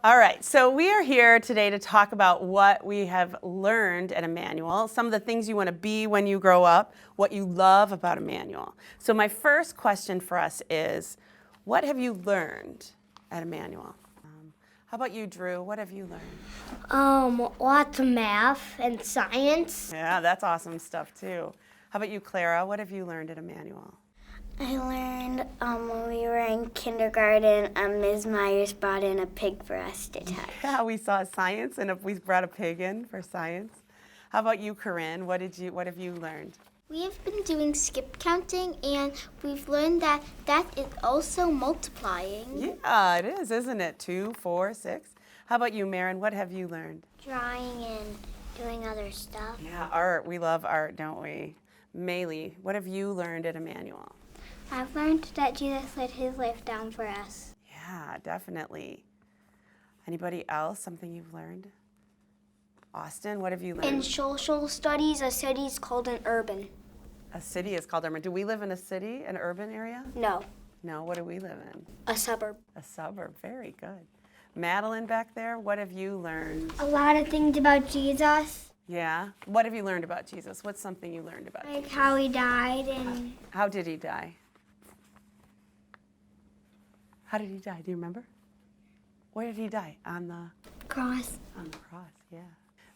All right, so we are here today to talk about what we have learned at Immanuel, some of the things you want to be when you grow up, what you love about Immanuel. So my first question for us is, what have you learned at Immanuel? How about you, Drew? What have you learned? Lots of math and science. Yeah, that's awesome stuff too. How about you, Clara? What have you learned at Immanuel? I learned when we were in kindergarten, Ms. Myers brought in a pig for us to touch. Yeah, we saw science, and we brought a pig in for science. How about you, Corinne? What have you learned? We have been doing skip counting, and we've learned that is also multiplying. Yeah, it is, isn't it? 2, 4, 6. How about you, Marin? What have you learned? Drawing and doing other stuff. Yeah, art. We love art, don't we? Maylee, what have you learned at Immanuel? I've learned that Jesus laid his life down for us. Yeah, definitely. Anybody else? Something you've learned? Austin, what have you learned? In social studies, a city is called an urban. A city is called urban. Do we live in a city, an urban area? No, No, what do we live in? a suburb. A suburb. Very good. Madeline back there, what have you learned? A lot of things about Jesus, Yeah? What have you learned about Jesus? What's something you learned about like Jesus? how he died and How did he die? How did he die? Do you remember? Where did he die? On the cross. cross, yeah.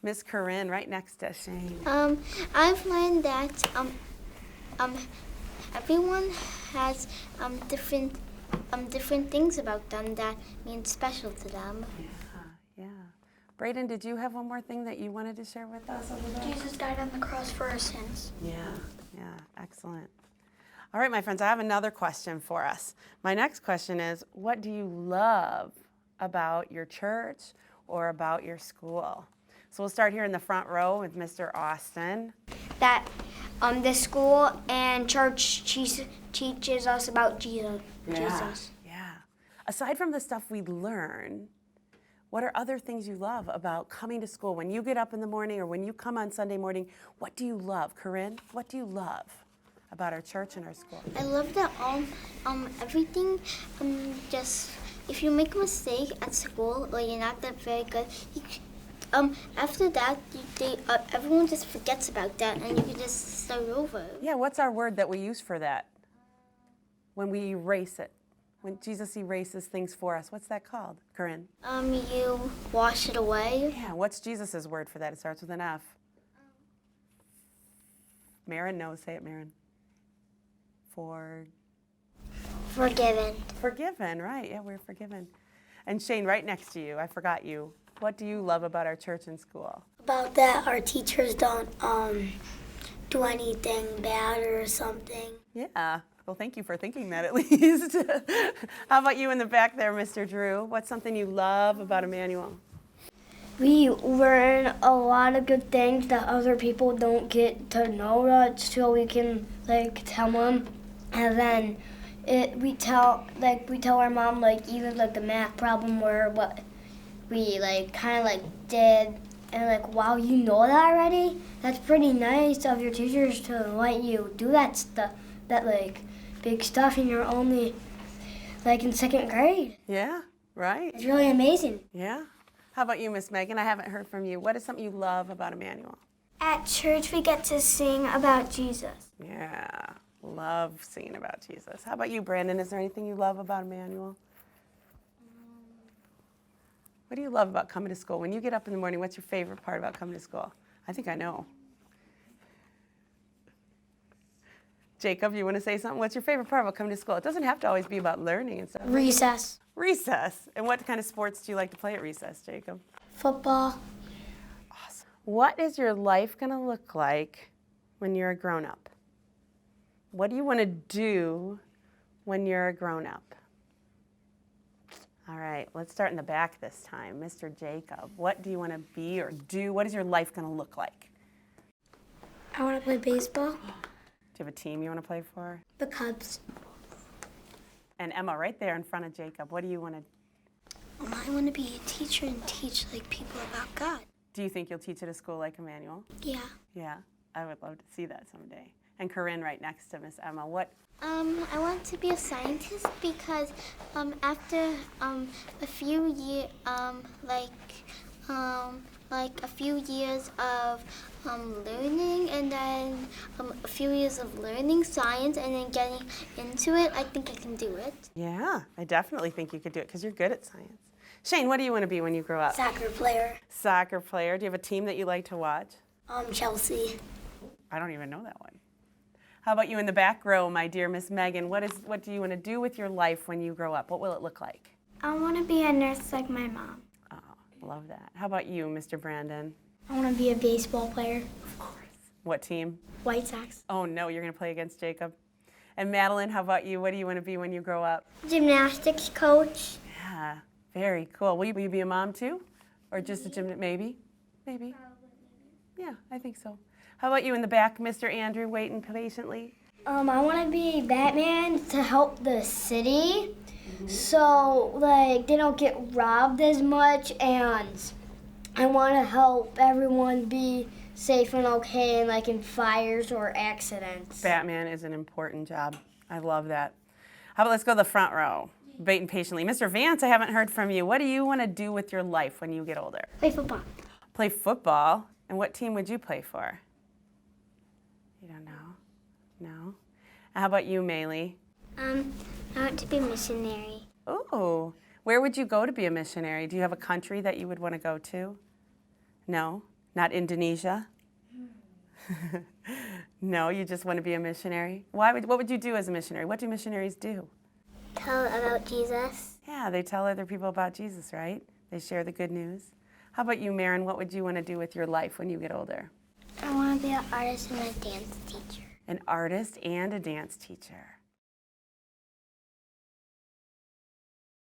Miss Corinne, right next to Shane. I've learned that everyone has different things about them that mean special to them. Yeah. Braden, did you have one more thing that you wanted to share with us over there? Jesus died on the cross for our sins. Yeah, excellent. All right, my friends, I have another question for us. My next question is, what do you love about your church or about your school? So we'll start here in the front row with Mr. Austin. That the school and church teaches us about Jesus. Yeah. Aside from the stuff we learn, what are other things you love about coming to school? When you get up in the morning or when you come on Sunday morning, what do you love? Corinne, what do you love about our church and our school? I love that everything just if you make a mistake at school or you're not that very good, after that everyone just forgets about that and you can just start over. Yeah, what's our word that we use for that? When we erase it. When Jesus erases things for us, what's that called, Corinne? You wash it away. Yeah, what's Jesus' word for that? It starts with an F. Marin, no, say it, Marin. Forgiven. Forgiven, right. Yeah, we're forgiven. And Shane, right next to you, I forgot you. What do you love about our church and school? About that, our teachers don't do anything bad or something. Yeah. Well, thank you for thinking that at least. How about you in the back there, Mr. Drew? What's something you love about Immanuel? We learn a lot of good things that other people don't get to know, so we can tell them, and then we tell our mom either the math problem or what we did, and wow, you know that already? That's pretty nice of your teachers to let you do that stuff, big stuff, and you're only in second grade. Yeah, right. It's really amazing. Yeah. How about you, Miss Megan? I haven't heard from you. What is something you love about Immanuel? At church, we get to sing about Jesus. Yeah, love singing about Jesus. How about you, Brandon? Is there anything you love about Immanuel? What do you love about coming to school? When you get up in the morning, what's your favorite part about coming to school? I think I know. Jacob, you want to say something? What's your favorite part about coming to school? It doesn't have to always be about learning and stuff. Recess. Recess. And what kind of sports do you like to play at recess, Jacob? Football. Awesome. What is your life going to look like when you're a grown-up? What do you want to do when you're a grown-up? All right, let's start in the back this time. Mr. Jacob, what do you want to be or do? What is your life going to look like? I want to play baseball. Do you have a team you want to play for? The Cubs. And Emma, right there in front of Jacob, what do you want to? I want to be a teacher and teach people about God. Do you think you'll teach at a school like Immanuel? Yeah. Yeah, I would love to see that someday. And Corinne right next to Miss Emma. What? I want to be a scientist because after a few years, like a few years of learning, and then a few years of learning science, and then getting into it, I think I can do it. Yeah, I definitely think you could do it because you're good at science. Shane, what do you want to be when you grow up? Soccer player. Soccer player. Do you have a team that you like to watch? Chelsea. I don't even know that one. How about you in the back row, my dear Miss Megan? What do you want to do with your life when you grow up? What will it look like? I want to be a nurse like my mom. Oh, love that. How about you, Mr. Brandon? I want to be a baseball player. Of course. What team? White Sox. Oh no, you're going to play against Jacob. And Madeline, how about you? What do you want to be when you grow up? Gymnastics coach. Yeah, very cool. Will you be a mom too? Or just a gymnast? Maybe? Maybe. Yeah, I think so. How about you in the back, Mr. Andrew, waiting patiently? I want to be Batman to help the city, so like they don't get robbed as much, and I want to help everyone be safe and okay, and like in fires or accidents. Batman is an important job. I love that. How about let's go to the front row, waiting patiently. Mr. Vance, I haven't heard from you. What do you want to do with your life when you get older? Play football. Play football? And what team would you play for? You don't know? No? How about you, Maylee? I want to be a missionary. Oh, where would you go to be a missionary? Do you have a country that you would want to go to? No? Not Indonesia? No, you just want to be a missionary? What would you do as a missionary? What do missionaries do? Tell about Jesus. Yeah, they tell other people about Jesus, right? They share the good news. How about you, Marin? What would you want to do with your life when you get older? I want to be an artist and a dance teacher. An artist and a dance teacher.